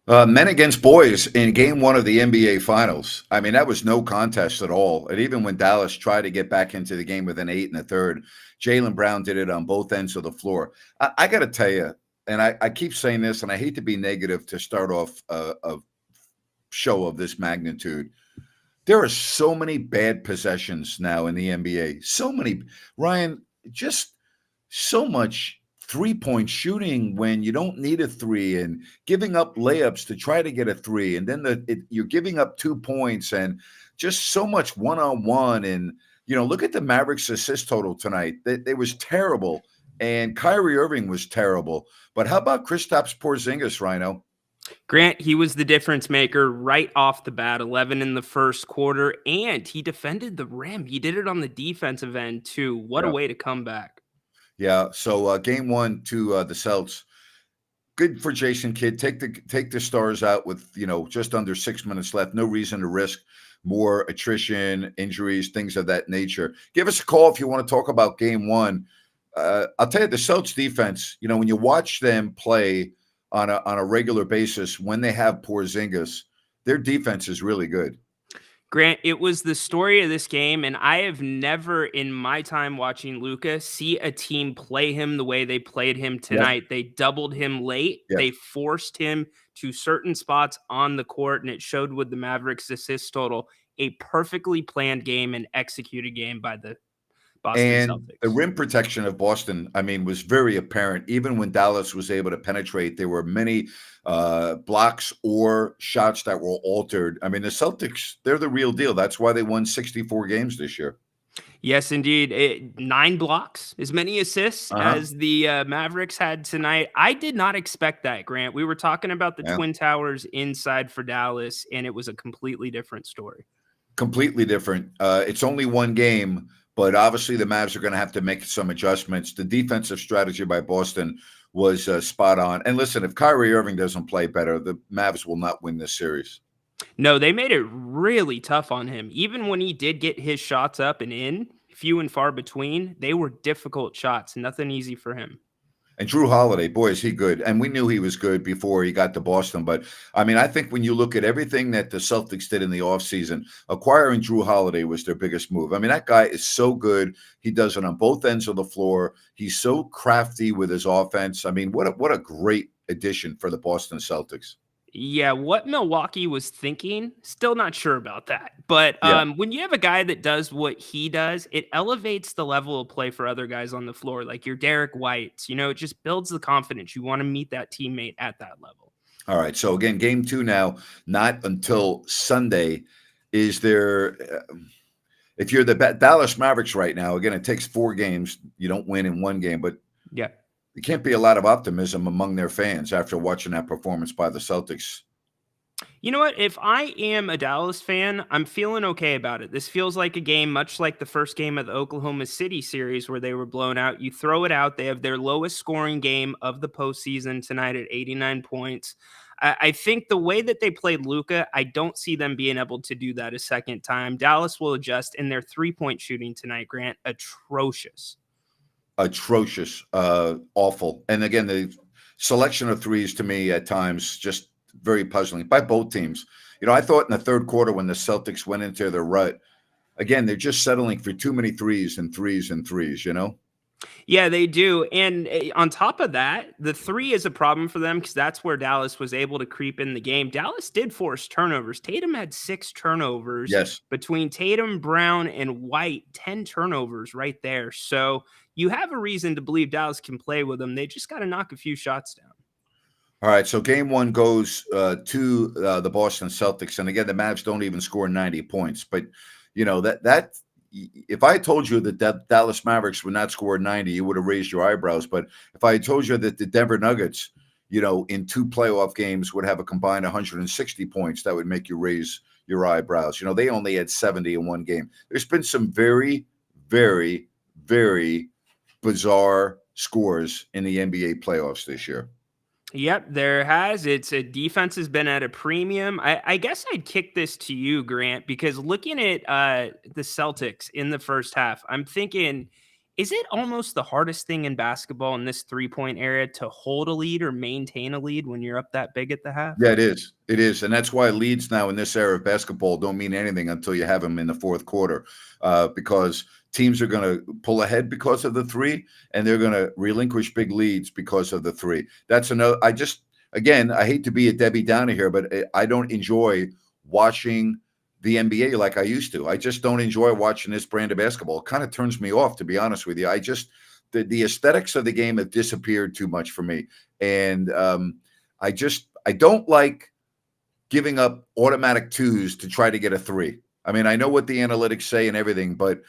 Men against boys in game one of the NBA Finals. I mean, that was no contest at all. And even when Dallas tried to get back into the game with an 8 in the third, Jaylen Brown did it on both ends of the floor. I got to tell you, and I keep saying this, and I hate to be negative to start off a show of this magnitude. There are so many bad possessions now in the NBA. So many, Ryan, just so much three-point shooting when you don't need a three, and giving up layups to try to get a three, and then you're giving up 2 points, and just so much one-on-one. And look at the Mavericks assist total tonight. It was terrible, and Kyrie Irving was terrible. But how about Kristaps Porzingis, Ryno? Grant, he was the difference maker right off the bat, 11 in the first quarter, and he defended the rim. He did it on the defensive end, too. What a Yeah, way to come back. yeah. So game one to the Celts. Good for Jason Kidd. Take the stars out with just under 6 minutes left. No reason to risk more attrition, injuries, things of that nature. Give us a call if you want to talk about game one. I'll tell you, the Celtics defense. When you watch them play on a regular basis, when they have Porzingis, their defense is really good. Grant, it was the story of this game, and I have never in my time watching Luka see a team play him the way they played him Yeah. tonight. They doubled him late. Yes. They forced him to certain spots on the court, and it showed with the Mavericks assist total. A perfectly planned game and executed game by the Boston And the Celtics. rim protection of Boston, I mean, was very apparent. Even when Dallas was able to penetrate, there were many blocks or shots that were altered. I mean, the Celtics, they're the real deal. That's why they won 64 games this year. Yes, indeed. 9 blocks, as many assists Uh-huh. as the Mavericks had tonight. I did not expect that, Grant. We were talking about the Yeah. Twin Towers inside for Dallas, and it was a completely different story. Completely different. It's only one game, but obviously the Mavs are going to have to make some adjustments. The defensive strategy by Boston was spot on. And listen, if Kyrie Irving doesn't play better, the Mavs will not win this series. No, they made it really tough on him. Even when he did get his shots up and in, few and far between, they were difficult shots. Nothing easy for him. And Drew Holiday, boy, is he good. And we knew he was good before he got to Boston. But I mean, I think when you look at everything that the Celtics did in the offseason, acquiring Drew Holiday was their biggest move. I mean, that guy is so good. He does it on both ends of the floor. He's so crafty with his offense. I mean, what a great addition for the Boston Celtics. Yeah, what Milwaukee was thinking, still not sure about that. But Yeah. when you have a guy that does what he does, it elevates the level of play for other guys on the floor, like your Derek Whites. It just builds the confidence. You want to meet that teammate at that level. All right. So again, game two now, not until Sunday. Is there if you're the Dallas Mavericks right now, again, it takes 4 games. You don't win in one game, but Yeah. there can't be a lot of optimism among their fans after watching that performance by the Celtics. You know what? If I am a Dallas fan, I'm feeling okay about it. This feels like a game much like the first game of the Oklahoma City series where they were blown out. You throw it out. They have their lowest scoring game of the postseason tonight at 89 points. I think the way that they played Luka, I don't see them being able to do that a second time. Dallas will adjust, and their 3-point shooting tonight, Grant, atrocious. Atrocious, awful. And again, the selection of threes to me at times just very puzzling by both teams. I thought in the third quarter when the Celtics went into their rut, again, they're just settling for too many threes and threes and threes. Yeah, they do. And on top of that, the three is a problem for them because that's where Dallas was able to creep in the game. Dallas did force turnovers. Tatum had 6 turnovers Yes. between Tatum, Brown, and White, 10 turnovers right there. So you have a reason to believe Dallas can play with them. They just got to knock a few shots down. All right, so game one goes to the Boston Celtics, and again, the Mavs don't even score 90 points. But that if I told you that Dallas Mavericks would not score 90, you would have raised your eyebrows. But if I told you that the Denver Nuggets, in 2 playoff games would have a combined 160 points, that would make you raise your eyebrows. They only had 70 in one game. There's been some very, very, very bizarre scores in the NBA playoffs this year. Yep, there has. It's a defense has been at a premium. I guess I'd kick this to you, Grant, because looking at the Celtics in the first half, I'm thinking Is it almost the hardest thing in basketball in this three-point area to hold a lead or maintain a lead when you're up that big at the half? Yeah, it is. It is. And that's why leads now in this era of basketball don't mean anything until you have them in the fourth quarter, because teams are going to pull ahead because of the three, and they're going to relinquish big leads because of the three. That's another. Again, I hate to be a Debbie Downer here, but I don't enjoy watching the NBA like I used to. I just don't enjoy watching this brand of basketball. It kind of turns me off, to be honest with you. The aesthetics of the game have disappeared too much for me. And I don't like giving up automatic twos to try to get a three. I mean, I know what the analytics say and everything, but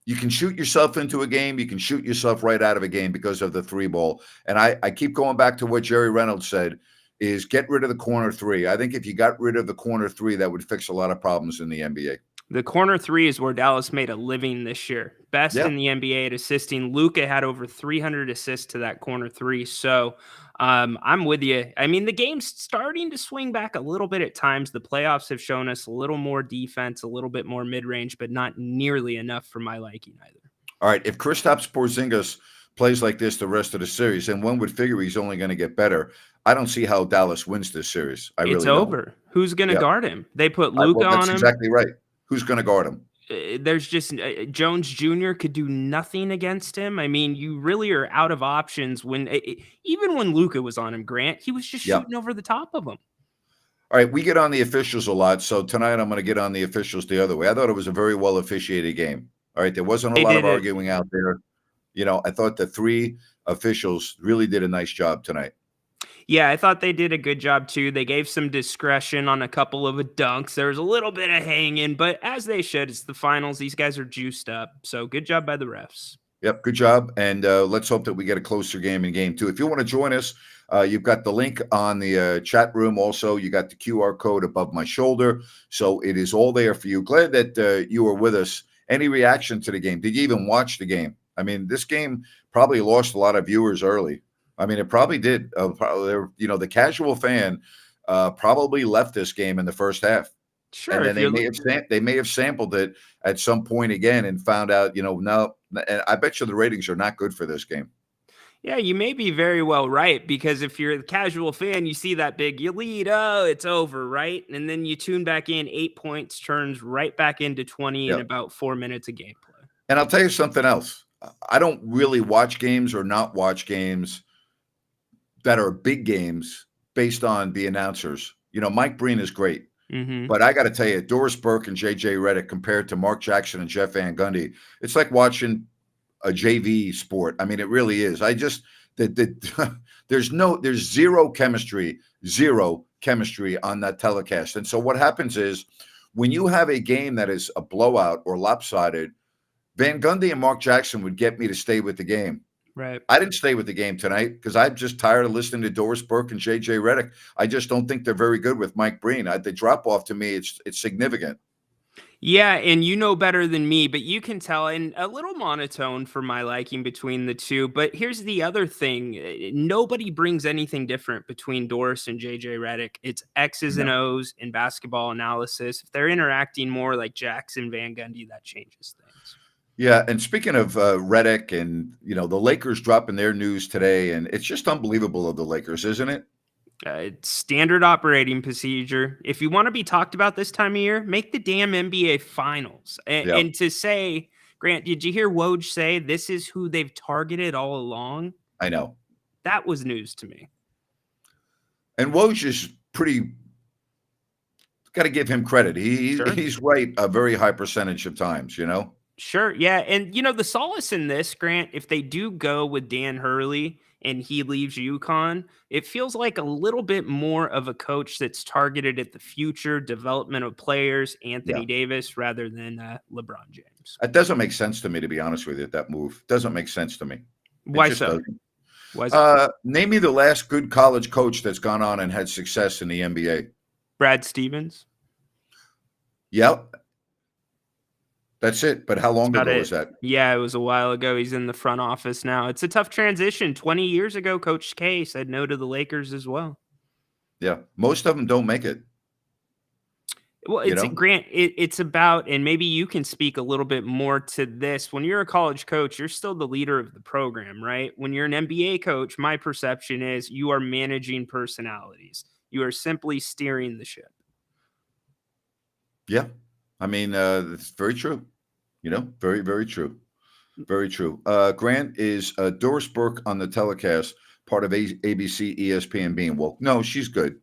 you can shoot yourself into a game. You can shoot yourself right out of a game because of the three ball. And I keep going back to what Jerry Reynolds said, is get rid of the corner three. I think if you got rid of the corner three, that would fix a lot of problems in the NBA. The corner three is where Dallas made a living this year. Best Yeah. in the NBA at assisting. Luka had over 300 assists to that corner three. So I'm with you. I mean, the game's starting to swing back a little bit at times. The playoffs have shown us a little more defense, a little bit more mid-range, but not nearly enough for my liking either. All right. If Kristaps Porzingis plays like this the rest of the series, and one would figure he's only going to get better, I don't see how Dallas wins this series. It's Really over. don't. Who's going to Yeah. guard him? They put Luka That's on him. exactly right. Who's going to guard him? There's just Jones Jr. could do nothing against him. I mean, you really are out of options when even when Luka was on him, Grant, he was just shooting over the top of him. All right, we get on the officials a lot, so tonight I'm going to get on the officials the other way. I thought it was a very well officiated game. All right, there wasn't a lot of arguing out there. You know, I thought the three officials really did a nice job tonight. Yeah, I thought they did a good job too. They gave some discretion on a couple of dunks. There was a little bit of hanging, but as they should. It's the finals. These guys are juiced up. So good job by the refs. Yep, good job. And let's hope that we get a closer game in game two. If you want to join us, you've got the link on the chat room. Also, you got the QR code above my shoulder. So it is all there for you. Glad that you were with us. Any reaction to the game? Did you even watch the game? I mean, this game probably lost a lot of viewers early. I mean, it probably did. The casual fan probably left this game in the first half. Sure. And then they may have sampled it at some point again and found out, no. And I bet you the ratings are not good for this game. Yeah, you may be very well right, because if you're a casual fan, you see that big, you lead, oh, it's over, right? And then you tune back in, 8 points turns right back into 20 in about 4 minutes of gameplay. And I'll tell you something else. I don't really watch games or not watch games that are big games based on the announcers. Mike Breen is great. Mm-hmm. But I got to tell you, Doris Burke and J.J. Redick compared to Mark Jackson and Jeff Van Gundy, it's like watching a JV sport. I mean, it really is. There's zero chemistry on that telecast. And so what happens is when you have a game that is a blowout or lopsided, Van Gundy and Mark Jackson would get me to stay with the game. Right. I didn't stay with the game tonight because I'm just tired of listening to Doris Burke and J.J. Redick. I just don't think they're very good with Mike Breen. The drop-off to me, it's significant. Yeah, and you know better than me, but you can tell, and a little monotone for my liking between the two. But here's the other thing. Nobody brings anything different between Doris and JJ Redick. It's X's and O's in basketball analysis. If they're interacting more like Jackson, Van Gundy, that changes things. Yeah, and speaking of Redick and, the Lakers dropping their news today, and it's just unbelievable of the Lakers, isn't it? It's standard operating procedure. If you want to be talked about this time of year, make the damn NBA finals. And to say, Grant, did you hear Woj say this is who they've targeted all along? I know. That was news to me. And Woj is got to give him credit. He's right a very high percentage of times, Sure, yeah. And, the solace in this, Grant, if they do go with Dan Hurley and he leaves UConn, it feels like a little bit more of a coach that's targeted at the future development of players, Anthony Davis, rather than LeBron James. It doesn't make sense to me, to be honest with you, that move. Doesn't make sense to me. Why so? Name me the last good college coach that's gone on and had success in the NBA. Brad Stevens. Yep. That's it. But how long ago was that? Yeah, it was a while ago. He's in the front office now. It's a tough transition. 20 years ago, Coach K said no to the Lakers as well. Yeah. Most of them don't make it. Well, you it's know? Grant, it's about, and maybe you can speak a little bit more to this. When you're a college coach, you're still the leader of the program, right? When you're an NBA coach, my perception is you are managing personalities. You are simply steering the ship. Yeah. I mean, it's very true. Very, very true. Very true. Grant, is Doris Burke on the telecast part of ABC, ESPN being woke? No, she's good.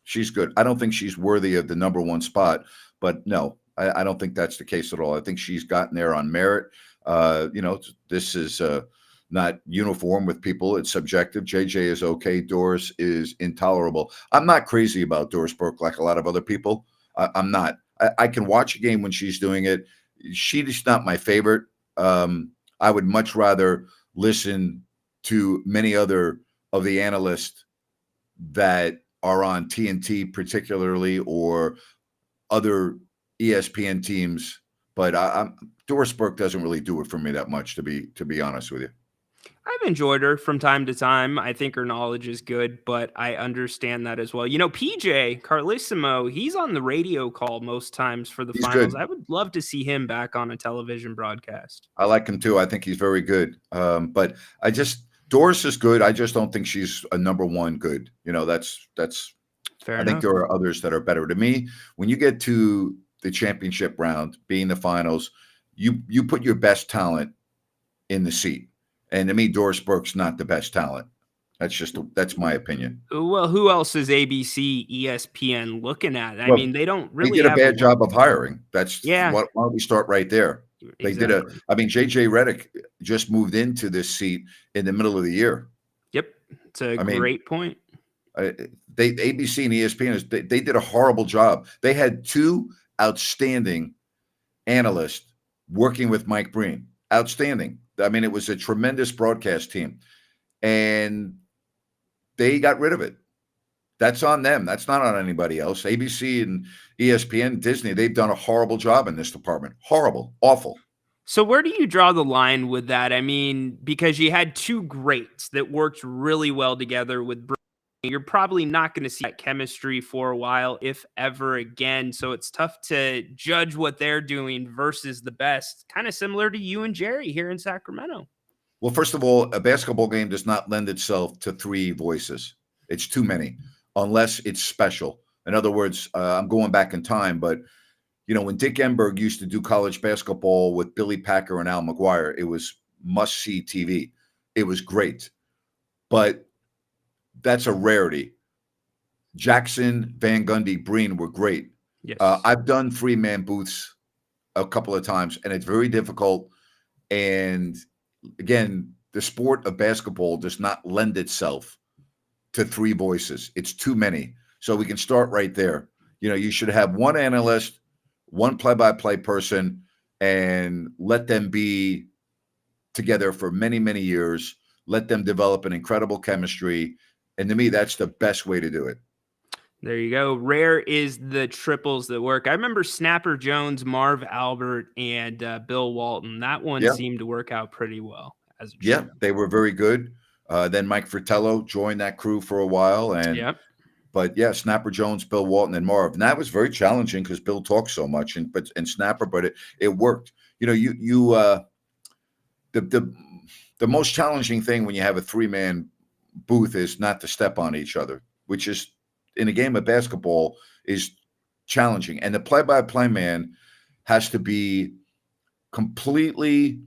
She's good. I don't think she's worthy of the number one spot, but no, I don't think that's the case at all. I think she's gotten there on merit. This is not uniform with people. It's subjective. JJ is okay. Doris is intolerable. I'm not crazy about Doris Burke like a lot of other people. I'm not. I can watch a game when she's doing it. She's not my favorite. I would much rather listen to many other of the analysts that are on TNT particularly, or other ESPN teams. But Doris Burke doesn't really do it for me that much, to be honest with you. I've enjoyed her from time to time. I think her knowledge is good, but I understand that as well. PJ Carlissimo, he's on the radio call most times for the He's finals. good. I would love to see him back on a television broadcast. I like him too. I think he's very good. But Doris is good. I just don't think she's a number one good. That's Fair I think enough. there are others that are better. To me, when you get to the championship round, being the finals, you put your best talent in the seat. And to me, Doris Burke's not the best talent. That's my opinion. Well, who else is ABC, ESPN looking at? I Well, mean, they don't they really did a have a bad lot. job of hiring. Yeah, Why don't we start right there? exactly. I mean, JJ Redick just moved into this seat in the middle of the year. Yep. It's a I mean, great point. ABC and ESPN, they did a horrible job. They had two outstanding analysts working with Mike Breen. Outstanding. I mean, it was a tremendous broadcast team, and they got rid of it. That's on them. That's not on anybody else. ABC and ESPN, Disney, they've done a horrible job in this department. Horrible, awful. So where do you draw the line with that? I mean, because you had two greats that worked really well together with Brady. You're probably not going to see that chemistry for a while, if ever again. So it's tough to judge what they're doing versus the best. Kind of similar to you and Jerry here in Sacramento. Well, first of all, a basketball game does not lend itself to three voices. It's too many, unless it's special. In other words, I'm going back in time, but when Dick Enberg used to do college basketball with Billy Packer and Al McGuire, it was must-see TV. It was great, but that's a rarity. Jackson, Van Gundy, Breen were great. Yes. I've done three-man booths a couple of times, and it's very difficult. And again, the sport of basketball does not lend itself to three voices. It's too many. So we can start right there. You should have one analyst, one play-by-play person, and let them be together for many, many years. Let them develop an incredible chemistry. And to me, that's the best way to do it. There you go. Rare is the triples that work. I remember Snapper Jones, Marv Albert, and Bill Walton. That one seemed to work out pretty well. They were very good. Then Mike Fratello joined that crew for a while. But Snapper Jones, Bill Walton, and Marv. And that was very challenging because Bill talks so much, and Snapper, but it worked. The most challenging thing when you have a three-man booth is not to step on each other, which is, in a game of basketball, is challenging. And the play-by-play man has to be completely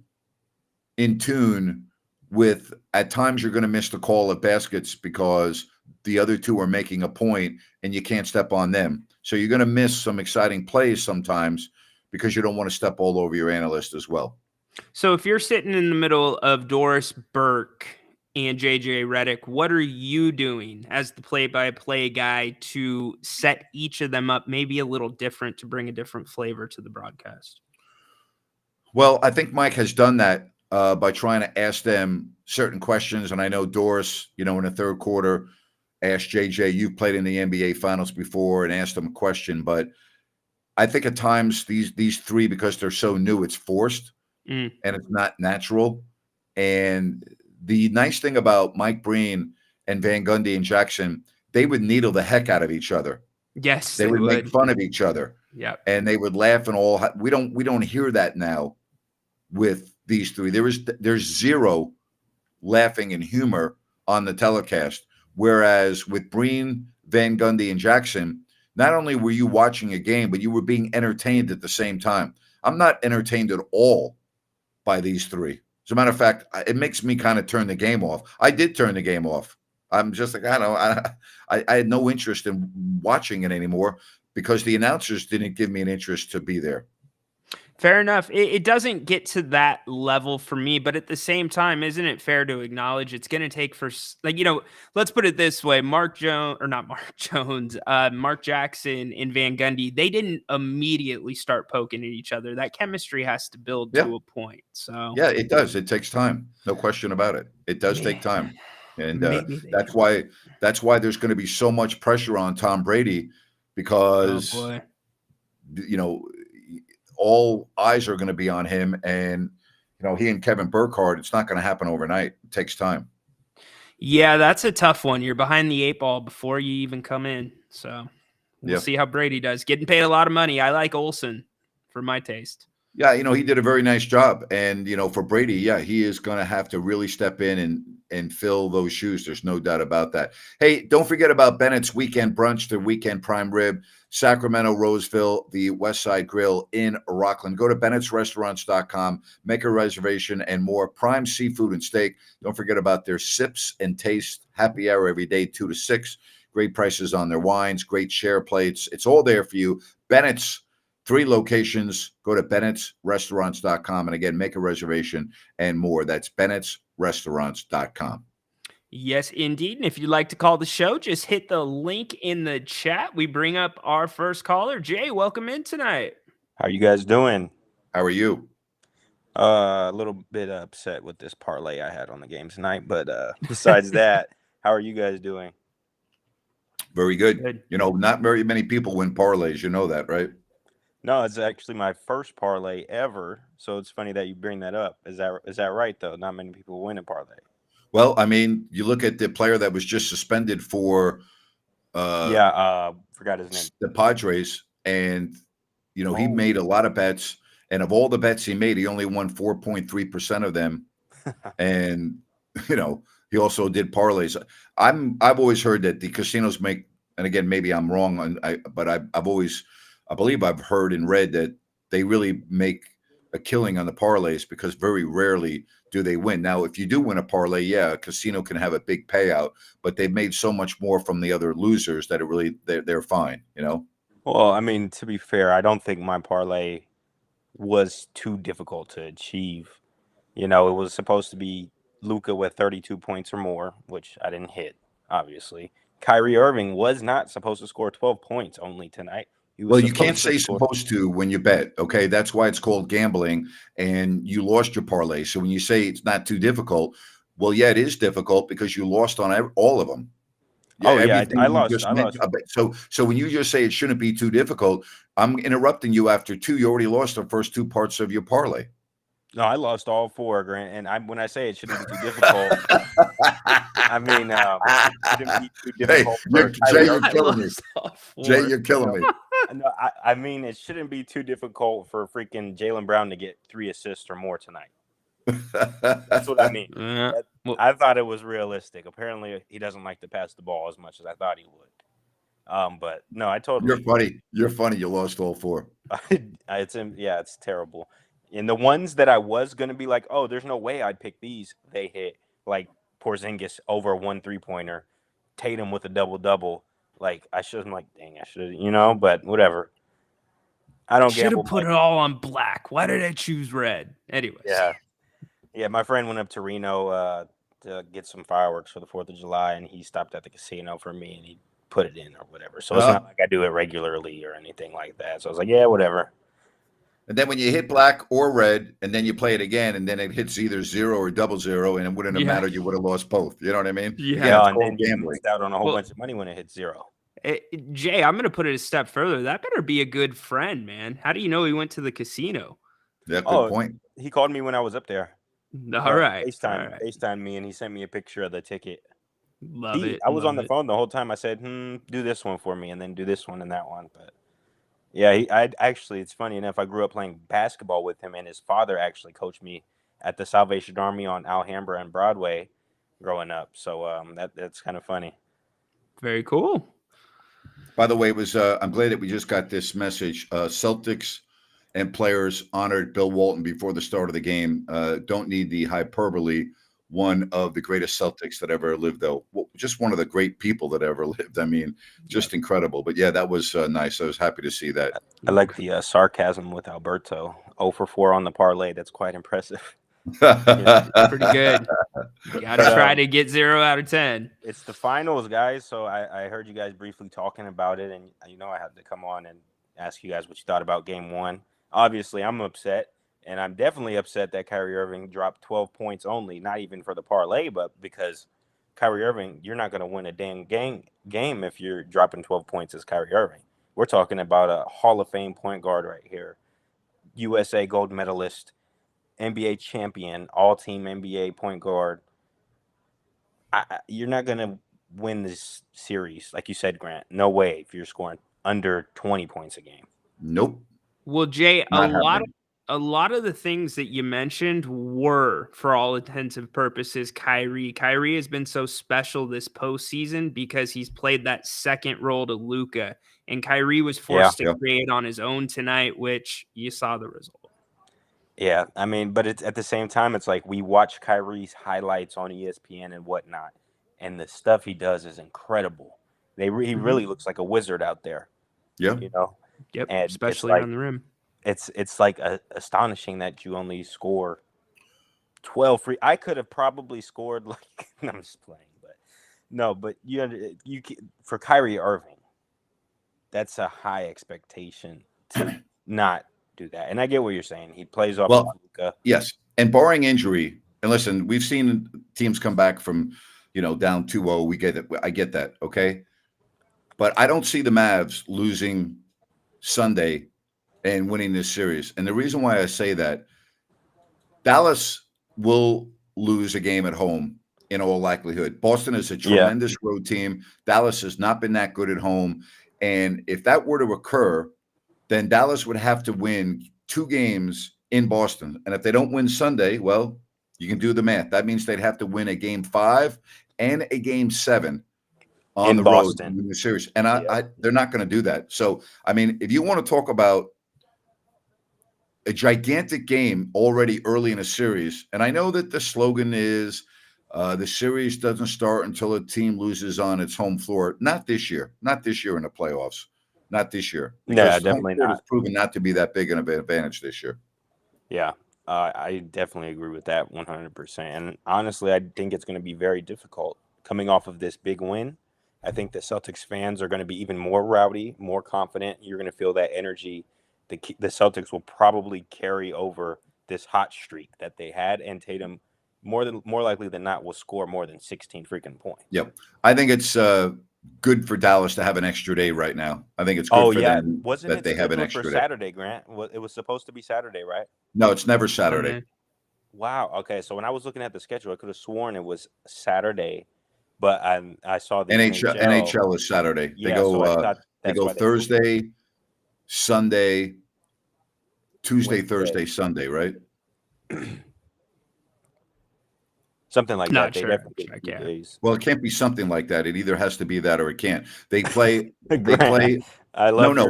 in tune with, at times you're going to miss the call of baskets because the other two are making a point and you can't step on them. So you're going to miss some exciting plays sometimes because you don't want to step all over your analyst as well. So if you're sitting in the middle of Doris Burke and JJ Redick, what are you doing as the play-by-play guy to set each of them up maybe a little different to bring a different flavor to the broadcast? Well, I think Mike has done that by trying to ask them certain questions. And I know Doris, in the third quarter, asked JJ, you've played in the NBA Finals before, and asked him a question. But I think at times these three, because they're so new, it's forced and it's not natural. And the nice thing about Mike Breen and Van Gundy and Jackson, they would needle the heck out of each other. Yes, They would make fun of each other. Yep. and they would laugh and all. We don't hear that now with these three. There's zero laughing and humor on the telecast. Whereas with Breen, Van Gundy, and Jackson, not only were you watching a game, but you were being entertained at the same time. I'm not entertained at all by these three. As a matter of fact, it makes me kind of turn the game off. I did turn the game off. I'm just like, I don't know. I had no interest in watching it anymore because the announcers didn't give me an interest to be there. Fair enough. It doesn't get to that level for me, but at the same time, isn't it fair to acknowledge it's going to take let's put it this way. Mark Jackson and Van Gundy, they didn't immediately start poking at each other. That chemistry has to build to a point. So yeah, it does. It takes time. No question about it. It does take time. And that's why there's going to be so much pressure on Tom Brady because, all eyes are going to be on him. And, he and Kevin Burkhardt, it's not going to happen overnight. It takes time. Yeah, that's a tough one. You're behind the 8 ball before you even come in. So we'll see how Brady does. Getting paid a lot of money. I like Olsen for my taste. Yeah, he did a very nice job. And, for Brady, he is going to have to really step in and fill those shoes. There's no doubt about that. Hey, don't forget about Bennett's Weekend Brunch, their Weekend Prime Rib, Sacramento, Roseville, the West Side Grill in Rockland. Go to Bennett'sRestaurants.com, make a reservation, and more. Prime seafood and steak. Don't forget about their Sips and Taste happy hour every day, 2 to 6. Great prices on their wines, great share plates. It's all there for you. Bennett's. 3 locations. Go to Bennett'sRestaurants.com. And again, make a reservation and more. That's Bennett'sRestaurants.com. Yes, indeed. And if you'd like to call the show, just hit the link in the chat. We bring up our first caller. Jay, welcome in tonight. How you guys doing? How are you? A little bit upset with this parlay I had on the game tonight. But besides that, how are you guys doing? Very good. Not very many people win parlays. You know that, right? No, it's actually my first parlay ever. So it's funny that you bring that up. Is that right, though? Not many people win a parlay. Well, I mean, you look at the player that was just suspended for forgot his name. The Padres, and he made a lot of bets, and of all the bets he made, he only won 4.3% of them. And he also did parlays. I've always heard that the casinos make, and again, maybe I'm wrong, but I believe I've heard and read that they really make a killing on the parlays because very rarely do they win. Now, if you do win a parlay, a casino can have a big payout, but they've made so much more from the other losers that they're fine, Well, I mean, to be fair, I don't think my parlay was too difficult to achieve. It was supposed to be Luka with 32 points or more, which I didn't hit, obviously. Kyrie Irving was not supposed to score 12 points only tonight. Well, you can't say supposed to when you bet, okay? That's why it's called gambling, and you lost your parlay. So when you say it's not too difficult, well, it is difficult because you lost on all of them. I lost. So when you just say it shouldn't be too difficult, I'm interrupting you after 2. You already lost the first 2 parts of your parlay. No, I lost all 4, Grant. And when I say it shouldn't be too difficult, I mean it shouldn't be too difficult. Jay, you're killing me. Jay, you're killing me. No, I mean it shouldn't be too difficult for freaking Jaylen Brown to get 3 assists or more tonight. That's what I mean. I thought it was realistic. Apparently, he doesn't like to pass the ball as much as I thought he would. But no, I totally. You're funny. You're funny. You lost all 4. It's terrible. And the ones that I was gonna be like, oh, there's no way I'd pick these. They hit, like Porzingis over 1 3-pointer, Tatum with a double. Like I should have, like, dang, I should, but whatever. I don't should have put it all on black. Why did I choose red? Anyways. Yeah. My friend went up to Ryno to get some fireworks for the 4th of July, and he stopped at the casino for me, and he put it in or whatever. So it's not like I do it regularly or anything like that. So I was like, yeah, whatever. And then when you hit black or red, and then you play it again, and then it hits either 0 or 00, and it wouldn't have mattered. You would have lost both. You know what I mean? Yeah, and then you missed out on a whole bunch of money when it hits 0. Jay, I'm going to put it a step further. That better be a good friend, man. How do you know he went to the casino? Yeah, good point. He called me when I was up there. All right. FaceTime me, and he sent me a picture of the ticket. Love it. I was on the phone the whole time. I said, do this one for me, and then do this one and that one. But Yeah, it's funny enough. I grew up playing basketball with him, and his father actually coached me at the Salvation Army on Alhambra and Broadway growing up. So that's kind of funny. Very cool. By the way, it was. I'm glad that we just got this message. Celtics and players honored Bill Walton before the start of the game. Don't need the hyperbole. One of the greatest Celtics that ever lived, though. Well, just one of the great people that ever lived. I mean, just incredible. But yeah, that was nice. I was happy to see that. I like the sarcasm with Alberto. 0 for 4 on the parlay. That's quite impressive. Yeah, pretty good. You got to try to get 0 out of 10. It's the finals, guys. So I heard you guys briefly talking about it, and I had to come on and ask you guys what you thought about Game 1. Obviously, I'm upset, and I'm definitely upset that Kyrie Irving dropped 12 points only, not even for the parlay, but because Kyrie Irving, you're not going to win a damn game if you're dropping 12 points as Kyrie Irving. We're talking about a Hall of Fame point guard right here, USA gold medalist, NBA champion, all-team NBA point guard. You're not going to win this series, like you said, Grant. No way if you're scoring under 20 points a game. Nope. Well, Jay, Not a lot of the things that you mentioned were, for all intents and purposes, Kyrie. Kyrie has been so special this postseason because he's played that second role to Luka, and Kyrie was forced to create on his own tonight, which you saw the result. Yeah, I mean, but it's at the same time, it's like we watch Kyrie's highlights on ESPN and whatnot, and the stuff he does is incredible. He really looks like a wizard out there. Yeah. Yep. And especially on the rim. It's like astonishing that you only score 12 free. I could have probably scored like I'm just playing, but no. But you for Kyrie Irving, that's a high expectation to not do that. And I get what you're saying. He plays off of Luka. Yes, and barring injury, and listen, we've seen teams come back from down 2-0. We get it. I get that. Okay, but I don't see the Mavs losing Sunday and winning this series. And the reason why I say that, Dallas will lose a game at home in all likelihood. Boston is a tremendous road team. Dallas has not been that good at home. And if that were to occur, then Dallas would have to win 2 games in Boston. And if they don't win Sunday, well, you can do the math. That means they'd have to win a game 5 and a game 7 on in the Boston. road in the series. And they're not going to do that. So, I mean, if you want to talk about a gigantic game already early in a series, and I know that the slogan is the series doesn't start until a team loses on its home floor. Not this year. Not this year in the playoffs. Not this year. Yeah, definitely not. It's proven not to be that big an advantage this year. Yeah, I definitely agree with that 100%. And honestly, I think it's going to be very difficult coming off of this big win. I think the Celtics fans are going to be even more rowdy, more confident. You're going to feel that energy. The Celtics will probably carry over this hot streak that they had, and Tatum more likely than not will score more than 16 freaking points. Yep, I think it's good for Dallas to have an extra day right now. I think it's good for them that they have an extra day. Saturday, Grant? It was supposed to be Saturday, right? No, it's never Saturday. Wow. Okay, so when I was looking at the schedule, I could have sworn it was Saturday, but I saw the NHL is Saturday. Yeah, they go Thursday, Sunday, Tuesday, Wednesday. Thursday, Sunday, right? Something like Not that. Sure. Well, it can't be something like that. It either has to be that or it can't. They play. I love no.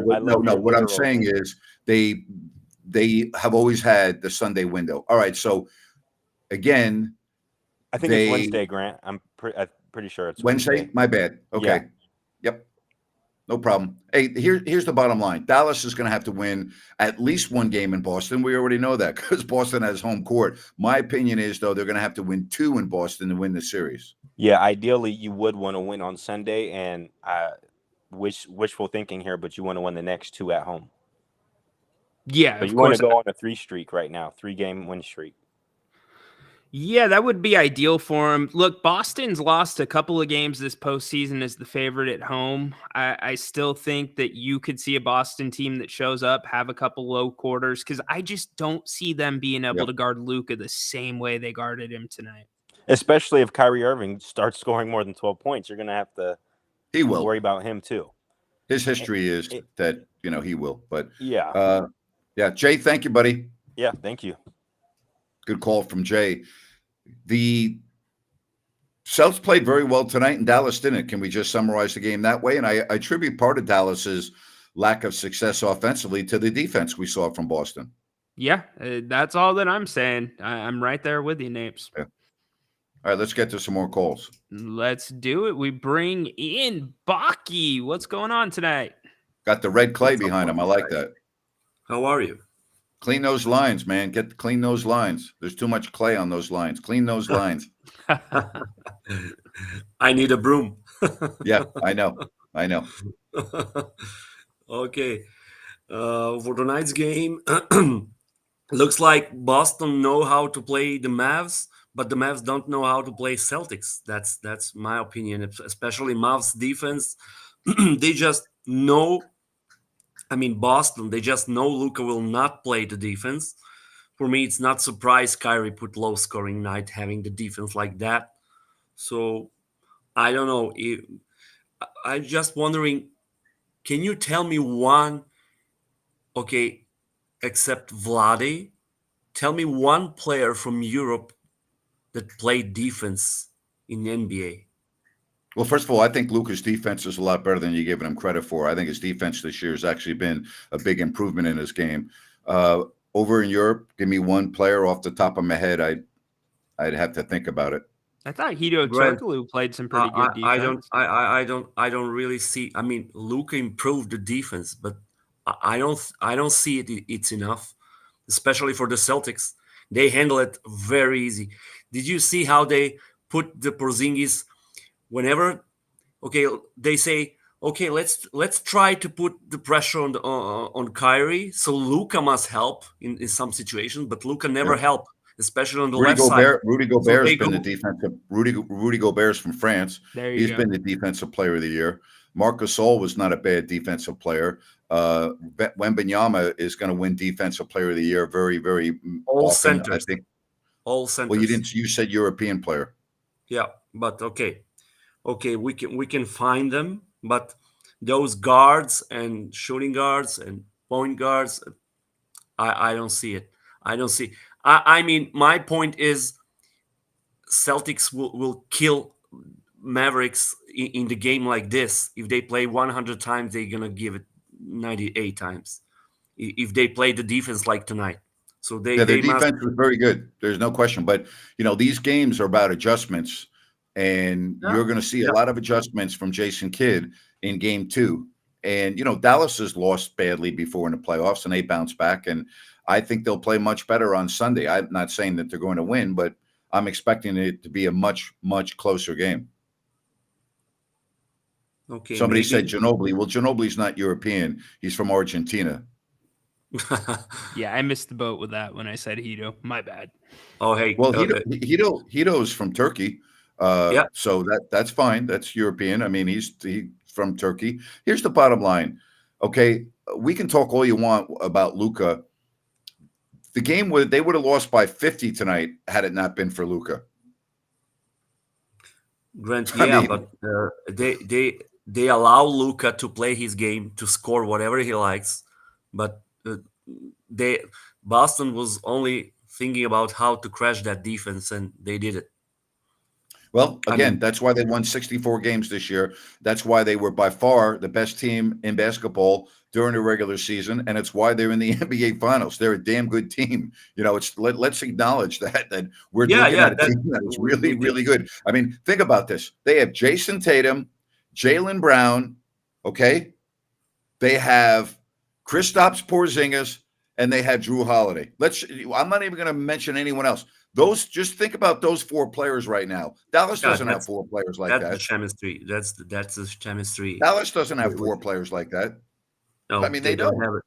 What I'm saying is they have always had the Sunday window. All right. So again, I think it's Wednesday, Grant. I'm pretty sure it's Wednesday. My bad. Okay. Yeah. Yep. No problem. Hey, here's the bottom line. Dallas is going to have to win at least 1 game in Boston. We already know that because Boston has home court. My opinion is, though, they're going to have to win 2 in Boston to win the series. Yeah, ideally, you would want to win on Sunday, and wishful thinking here, but you want to win the next 2 at home. Yeah, but you want to go on a 3 streak right now, 3-game win streak. Yeah, that would be ideal for him. Look, Boston's lost a couple of games this postseason as the favorite at home. I still think that you could see a Boston team that shows up, have a couple low quarters, because I just don't see them being able to guard Luka the same way they guarded him tonight. Especially if Kyrie Irving starts scoring more than 12 points, you're going to have to worry about him too. His history is that he will. But Yeah. yeah, Jay, thank you, buddy. Yeah, thank you. Good call from Jay. The Celtics played very well tonight, and Dallas didn't. Can we just summarize the game that way? And I attribute part of Dallas's lack of success offensively to the defense we saw from Boston. Yeah, that's all that I'm saying. I'm right there with you, Napes. Yeah. All right, let's get to some more calls. Let's do it. We bring in Baki. What's going on tonight? Got the red clay behind him. I like that. How are you? Clean those lines, man. Clean those lines. There's too much clay on those lines. Clean those lines. I need a broom. Yeah, I know. Okay. For tonight's game, looks like Boston know how to play the Mavs, but the Mavs don't know how to play Celtics. That's my opinion, especially Mavs defense. They just know. I mean, Boston, they just know Luka will not play the defense. For me, it's not surprise Kyrie put low scoring night having the defense like that. So I don't know. I'm just wondering, can you tell me one, okay, except Vlade, tell me one player from Europe that played defense in the NBA? Well, first of all, I think Luka's defense is a lot better than you're giving him credit for. I think his defense this year has actually been a big improvement in his game. Over in Europe, give me one player off the top of my head. I'd have to think about it. I thought Hito Turkoglu played some pretty good defense. I don't really see. I mean, Luka improved the defense, but I don't see it's enough, especially for the Celtics. They handle it very easy. Did you see how they put the Porzingis? Whenever, okay, they say, okay, let's try to put the pressure on Kyrie. So Luka must help in some situations, but Luka never helped, especially on the left side. Rudy Gobert's been the defensive. Rudy Gobert's from France. He's been the defensive player of the year. Marc Gasol was not a bad defensive player. Wembanyama is going to win defensive player of the year very, very all often, centers. I think. All centers. Well, you said European player. Yeah, but okay, we can find them, but those guards and shooting guards and point guards, I don't see it. I don't see. I mean, my point is, Celtics will kill Mavericks in the game like this. If they play 100 times, they're gonna give it 98 times. If they play the defense like tonight, so their defense was very good. There's no question. But these games are about adjustments, and you're going to see a lot of adjustments from Jason Kidd in Game 2. And Dallas has lost badly before in the playoffs, and they bounced back. And I think they'll play much better on Sunday. I'm not saying that they're going to win, but I'm expecting it to be a much, much closer game. Okay. Somebody said Ginobili. Well, Ginobili's not European. He's from Argentina. Yeah, I missed the boat with that when I said Hito. My bad. Oh, hey. Well, Hito's from Turkey. So that's fine. That's European. I mean, he's from Turkey. Here's the bottom line. Okay, we can talk all you want about Luka. The game they would have lost by 50 tonight had it not been for Luka. Grant, but they allow Luka to play his game, to score whatever he likes, but Boston was only thinking about how to crash that defense, and they did it. Well, again, that's why they won 64 games this year. That's why they were by far the best team in basketball during the regular season, and it's why they're in the NBA Finals. They're a damn good team. Let's acknowledge that we're looking at a team that is really, really good. I mean, think about this. They have Jason Tatum, Jaylen Brown, okay? They have Kristaps Porzingis, and they have Drew Holiday. I'm not even going to mention anyone else. Just think about those four players right now. Dallas doesn't have four players like that. That's the chemistry. That's the chemistry. Dallas doesn't have four players like that. No, I mean, they don't have it.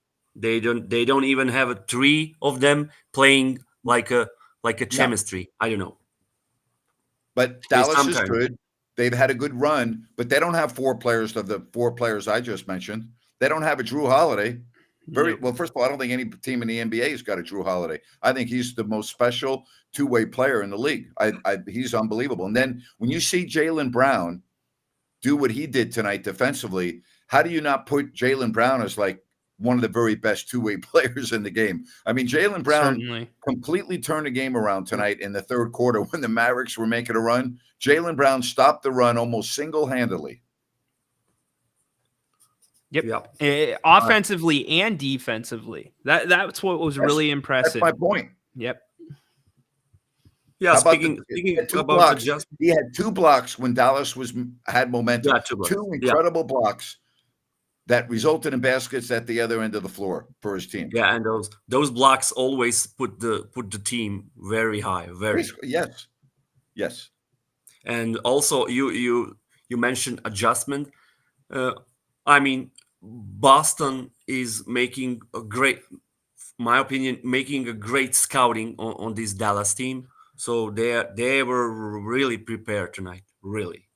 They don't even have three of them playing like a chemistry. I don't know. But Dallas is good. They've had a good run, but they don't have four players of the four players I just mentioned. They don't have a Drew Holiday. Well, first of all, I don't think any team in the NBA has got a Drew Holiday. I think he's the most special two-way player in the league. He's unbelievable. And then when you see Jaylen Brown do what he did tonight defensively, how do you not put Jaylen Brown as like one of the very best two-way players in the game? I mean, Jaylen Brown Certainly. completely turned the game around tonight in the third quarter when the Mavericks were making a run. Jaylen Brown stopped the run almost single-handedly. Yep. Offensively and defensively. That's what was really impressive. That's my point. Yep. Yeah, speaking about adjustment, he had 2 blocks when Dallas had momentum. Yeah, 2 incredible blocks that resulted in baskets at the other end of the floor for his team. Yeah, and those blocks always put the team very high, very. Yes. And also, you mentioned adjustment. I mean, Boston is making my opinion, making a great scouting on this Dallas team. So they were really prepared tonight, really.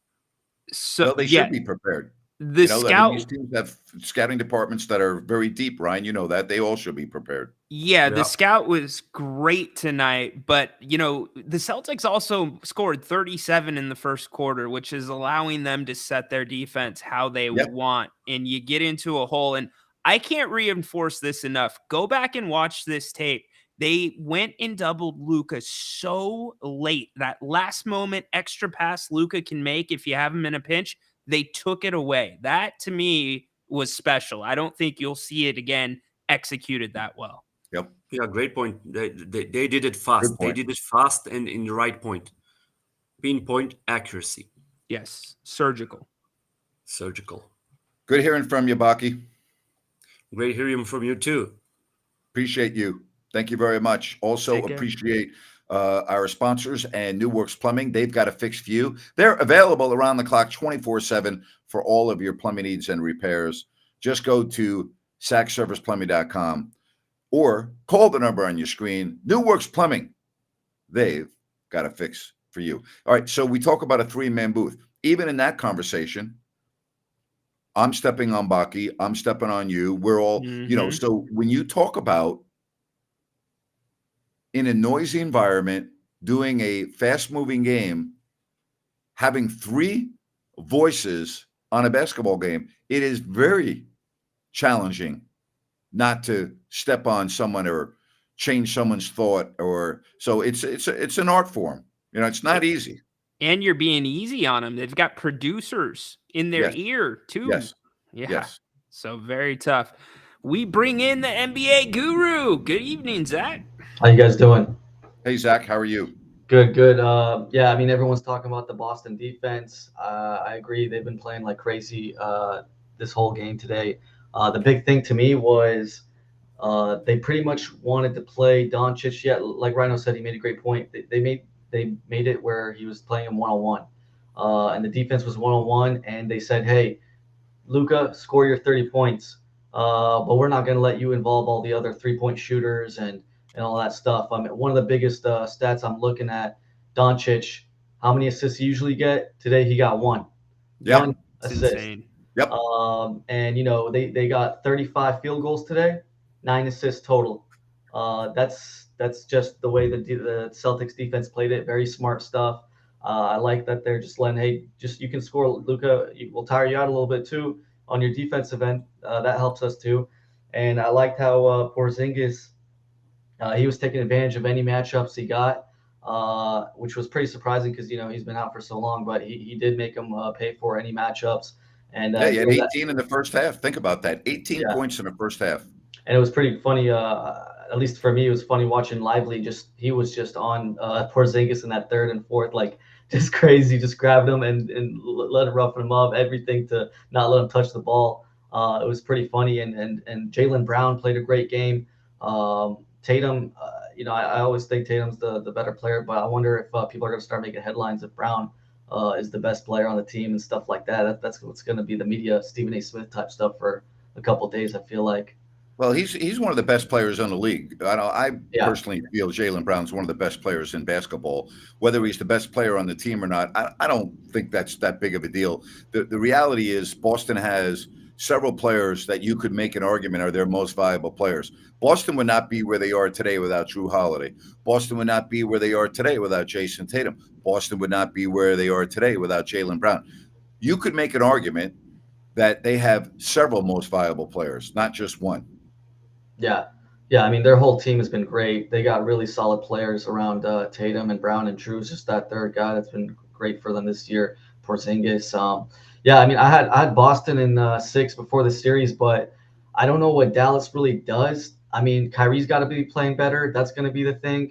So well, they should be prepared. The these teams have scouting departments that are very deep, Ryan. You know that. They all should be prepared. Yeah, the scout was great tonight, but the Celtics also scored 37 in the first quarter, which is allowing them to set their defense how they want. And you get into a hole, and I can't reinforce this enough. Go back and watch this tape. They went and doubled Luka so late. That last moment extra pass Luka can make if you have him in a pinch, they took it away. That, to me, was special. I don't think you'll see it again executed that well. Yep. Yeah, great point. They did it fast. They did it fast and in the right point. Pinpoint accuracy. Yes. Surgical. Good hearing from you, Baki. Great hearing from you, too. Appreciate you. Thank you very much. Also appreciate our sponsors and New Works Plumbing. They've got a fixed view. They're available around the clock 24/7 for all of your plumbing needs and repairs. Just go to sackserviceplumbing.com or call the number on your screen. New Works Plumbing. They've got a fix for you. All right, so we talk about a 3-man booth. Even in that conversation, I'm stepping on Baki. I'm stepping on you. We're all, so when you talk about in a noisy environment, doing a fast-moving game, having 3 voices on a basketball game, it is very challenging not to step on someone or change someone's thought. So it's an art form. It's not easy. And you're being easy on them. They've got producers in their ear too. Yes. Yeah. Yes. So very tough. We bring in the NBA guru. Good evening, Zach. How you guys doing? Hey, Zach, how are you? Good. Yeah, I mean, everyone's talking about the Boston defense. I agree. They've been playing like crazy this whole game today. The big thing to me was they pretty much wanted to play Doncic. Yeah, like Ryno said, he made a great point. They made it where he was playing him one-on-one. And the defense was one-on-one, and they said, hey, Luka, score your 30 points. But we're not going to let you involve all the other three-point shooters and all that stuff. I mean, one of the biggest stats I'm looking at, Doncic, how many assists he usually get? Today he got 1. Yep. 1 assist. Insane. Yep. And, they got 35 field goals today, 9 assists total. That's just the way the Celtics defense played it. Very smart stuff. I like that they're just letting, hey, you can score, Luka. We'll tire you out a little bit too on your defensive end. That helps us too. And I liked how Porzingis, he was taking advantage of any matchups he got, which was pretty surprising because, he's been out for so long, but he did make him pay for any matchups. And he had 18 in the first half. Think about that. 18 points in the first half. And it was pretty funny. At least for me, it was funny watching Lively. He was just on Porzingis in that third and fourth, like just crazy, just grabbed him and let him roughen him up, everything to not let him touch the ball. It was pretty funny. And Jaylen Brown played a great game. Tatum, I always think Tatum's the better player, but I wonder if people are going to start making headlines if Brown is the best player on the team and stuff like that. That's what's going to be the media Stephen A. Smith type stuff for a couple of days, I feel like. Well, he's one of the best players in the league. I personally feel Jaylen Brown's one of the best players in basketball. Whether he's the best player on the team or not, I don't think that's that big of a deal. The reality is Boston has several players that you could make an argument are their most valuable players. Boston would not be where they are today without Drew Holiday. Boston would not be where they are today without Jason Tatum. Boston would not be where they are today without Jaylen Brown. you could make an argument that they have several most valuable players, not just one. Yeah. Yeah, I mean, their whole team has been great. They got really solid players around Tatum and Brown, and Drew's just that third guy that's been great for them this year. Porzingis. Yeah, I mean, I had Boston in 6 before the series, but I don't know what Dallas really does. I mean, Kyrie's got to be playing better. That's going to be the thing.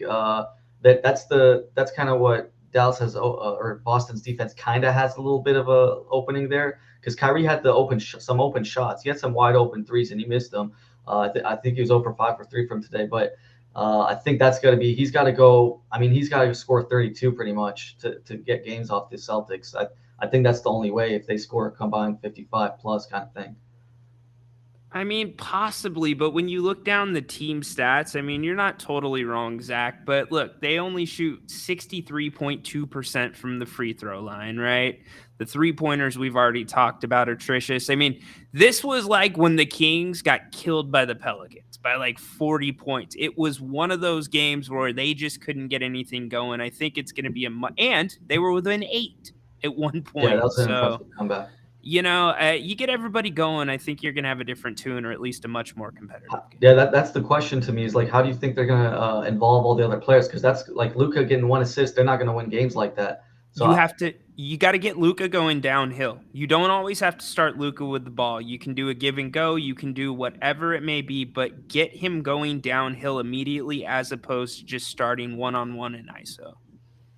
That's kind of what Dallas has, or Boston's defense kind of has a little bit of a opening there, because Kyrie had the some open shots. He had some wide open threes and he missed them. I think he was over 5 for 3 from today, but I think that's got to be, he's got to go. I mean, he's got to score 32 pretty much to get games off the Celtics. I think that's the only way, if they score a combined 55 plus kind of thing. I mean, possibly, but when you look down the team stats, I mean, you're not totally wrong, Zach, but look, they only shoot 63.2% from the free throw line, right? The three-pointers we've already talked about are atrocious. I mean, this was like when the Kings got killed by the Pelicans by like 40 points. It was one of those games where they just couldn't get anything going. I think it's going to be and they were within 8 at one point. Yeah, that was an impressive comeback. You know, you get everybody going, I think you're going to have a different tune, or at least a much more competitive game. Yeah, that's the question to me, is like, how do you think they're going to involve all the other players? Because that's like Luka getting 1 assist. They're not going to win games like that. So you got to get Luka going downhill. You don't always have to start Luka with the ball. You can do a give and go. You can do whatever it may be, but get him going downhill immediately, as opposed to just starting one-on-one in ISO.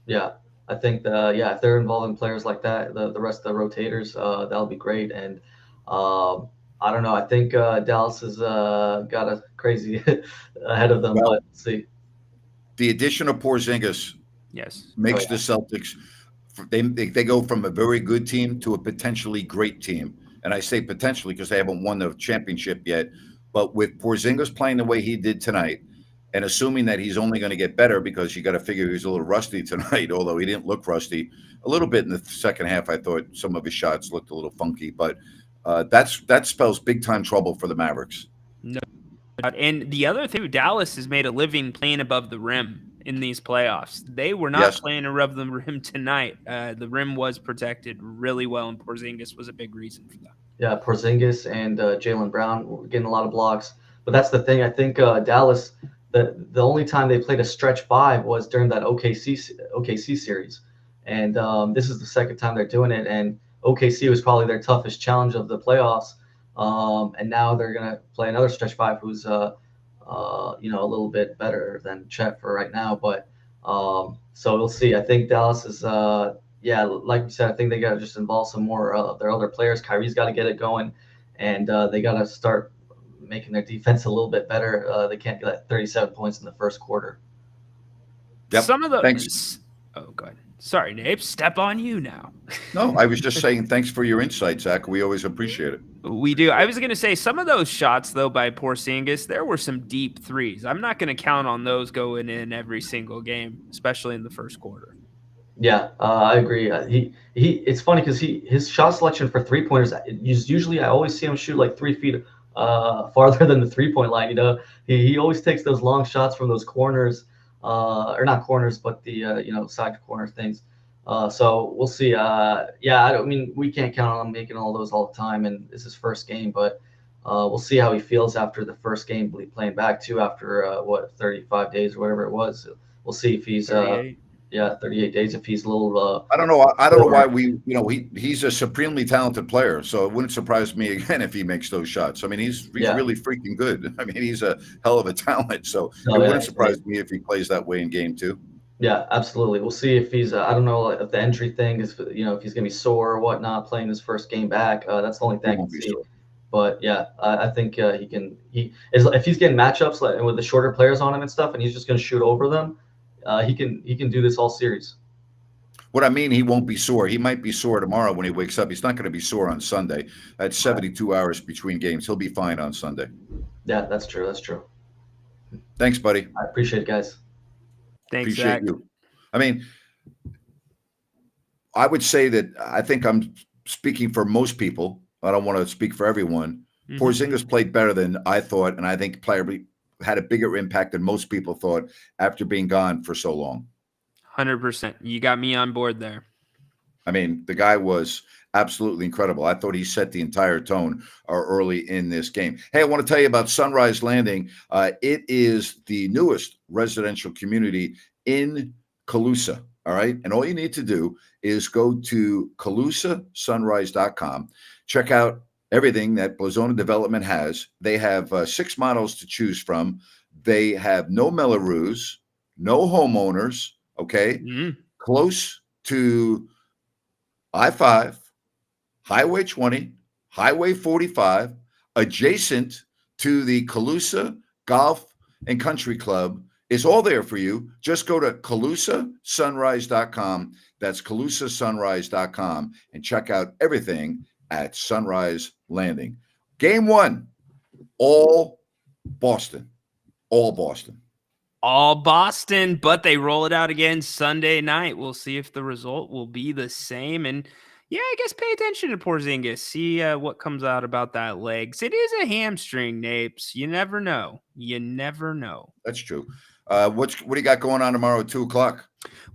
Yeah. I think if they're involving players like that, the rest of the rotators, that'll be great. And I don't know. I think Dallas has got a crazy ahead of them. Well, but let's see. The addition of Porzingis makes the Celtics. They go from a very good team to a potentially great team, and I say potentially because they haven't won the championship yet. But with Porzingis playing the way he did tonight, and assuming that he's only going to get better, because you got to figure he's a little rusty tonight, although he didn't look rusty. A little bit in the second half, I thought some of his shots looked a little funky, but that spells big-time trouble for the Mavericks. No. And the other thing, Dallas has made a living playing above the rim in these playoffs. They were not playing above the rim tonight. The rim was protected really well, and Porzingis was a big reason for that. Yeah, Porzingis and Jaylen Brown were getting a lot of blocks. But that's the thing. I think Dallas – the only time they played a stretch 5 was during that OKC series. And this is the second time they're doing it. And OKC was probably their toughest challenge of the playoffs. And now they're going to play another stretch 5 who's, a little bit better than Chet for right now. But so we'll see. I think Dallas is, like you said, I think they got to just involve some more of their other players. Kyrie's got to get it going. And they got to start making their defense a little bit better. They can't get 37 points in the first quarter. Yep. Some of the Thanks. Oh, good. Sorry, Dave. Step on you now. No, I was just saying thanks for your insight, Zach. We always appreciate it. We do. I was going to say some of those shots, though, by Porzingis, there were some deep threes. I'm not going to count on those going in every single game, especially in the first quarter. Yeah, I agree. It's funny because his shot selection for 3-pointers, usually I always see him shoot like 3 feet farther than the 3-point line. You know, he always takes those long shots from those corners, or not corners, but the side corner things. So we'll see. I mean, we can't count on him making all those all the time, and it's his first game. But we'll see how he feels after the first game, playing back too after 35 days or whatever it was. We'll see if he's 38 days. If he's a little, I don't know. I don't know why he's a supremely talented player. So it wouldn't surprise me again if he makes those shots. I mean, he's really freaking good. I mean, he's a hell of a talent. So it wouldn't surprise me if he plays that way in game 2. Yeah, absolutely. We'll see if he's. I don't know if the injury thing is, if he's gonna be sore or whatnot playing his first game back. That's the only thing I can see. Sure. But yeah, I think he can. If he's getting matchups with the shorter players on him and stuff, and he's just gonna shoot over them. He can do this all series. What I mean, he won't be sore. He might be sore tomorrow when he wakes up. He's not going to be sore on Sunday. That's 72 hours between games. He'll be fine on Sunday. Yeah, that's true. That's true. Thanks, buddy. I appreciate it, guys. Thanks, appreciate Zach. You. I mean, I would say that I think I'm speaking for most people. I don't want to speak for everyone. Mm-hmm. Porzingis played better than I thought, and I think probably had a bigger impact than most people thought after being gone for so long. 100%. You got me on board there. I mean, the guy was absolutely incredible. I thought he set the entire tone early in this game. Hey, I want to tell you about Sunrise Landing. It is the newest residential community in Calusa. All right. And all you need to do is go to CalusaSunrise.com, check out everything that Blazona Development has. They have 6 models to choose from. They have no Mellarus, no homeowners. Okay. Close to I-5, Highway 20, Highway 45, adjacent to the Calusa Golf and Country Club. Is all there for you. Just go to CalusaSunrise.com. That's CalusaSunrise.com and check out everything at Sunrise Landing. Game 1, all Boston. All Boston. All Boston, but they roll it out again Sunday night. We'll see if the result will be the same. And yeah, I guess pay attention to Porzingis. See what comes out about that legs. It is a hamstring, Napes. You never know. You never know. That's true. What do you got going on tomorrow at 2:00?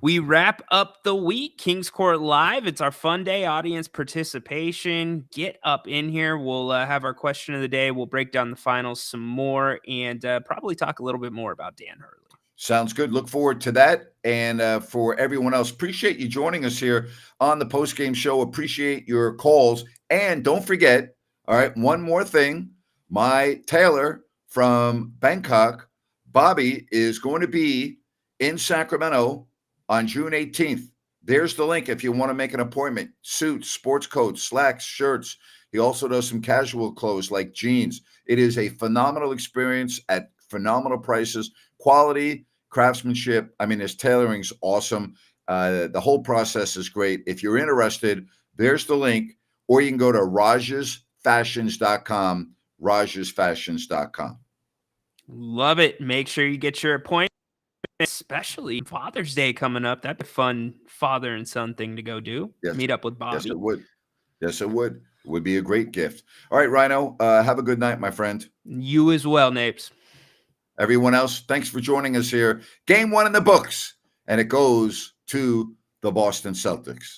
We wrap up the week. Kings Court Live. It's our fun day, audience participation. Get up in here. We'll have our question of the day. We'll break down the finals some more and probably talk a little bit more about Dan Hurley. Sounds good. Look forward to that. And for everyone else, appreciate you joining us here on the postgame show. Appreciate your calls. And don't forget, all right, one more thing. My tailor from Bangkok, Bobby, is going to be in Sacramento on June 18th. There's the link if you want to make an appointment. Suits, sports coats, slacks, shirts. He also does some casual clothes like jeans. It is a phenomenal experience at phenomenal prices, quality, craftsmanship. I mean, his tailoring's awesome. The whole process is great. If you're interested, there's the link, or you can go to rajasfashions.com, rajasfashions.com. Love it. Make sure you get your appointment, especially Father's Day coming up. That'd be a fun father and son thing to go do. Yes. Meet up with Bobby. Yes, it would. Yes, it would. It would be a great gift. All right, Ryno, have a good night, my friend. You as well, Napes. Everyone else, thanks for joining us here. Game 1 in the books, and it goes to the Boston Celtics.